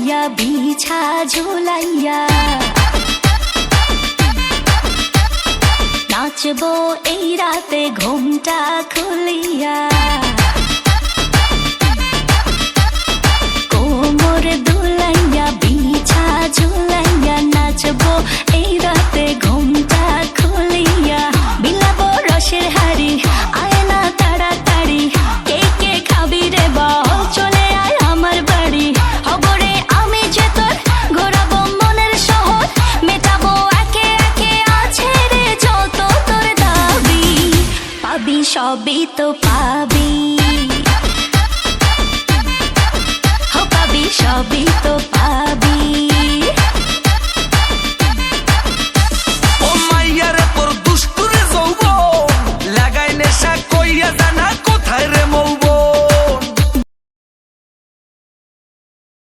ঝুলাইয়া বিছা ঝুলাইয়া নাচবো এই রাতে ঘুমটা খুলিয়া কোমর দুলাইয়া বিছা ঝুলাইয়া নাচবো এই রাতে ঘুমটা খুলিয়া বিলাবো রসের হাড়ি আয় না তাড়াতাড়ি কে কে খাবি রে বল চলে আয় আমার বাড়ি হবরে আমি যে তোর ঘোরাবো মনের শহর মেটাবো একে একে আছে রে যত তোর দাবি পাবি সবই তো পাবি পাবি সবই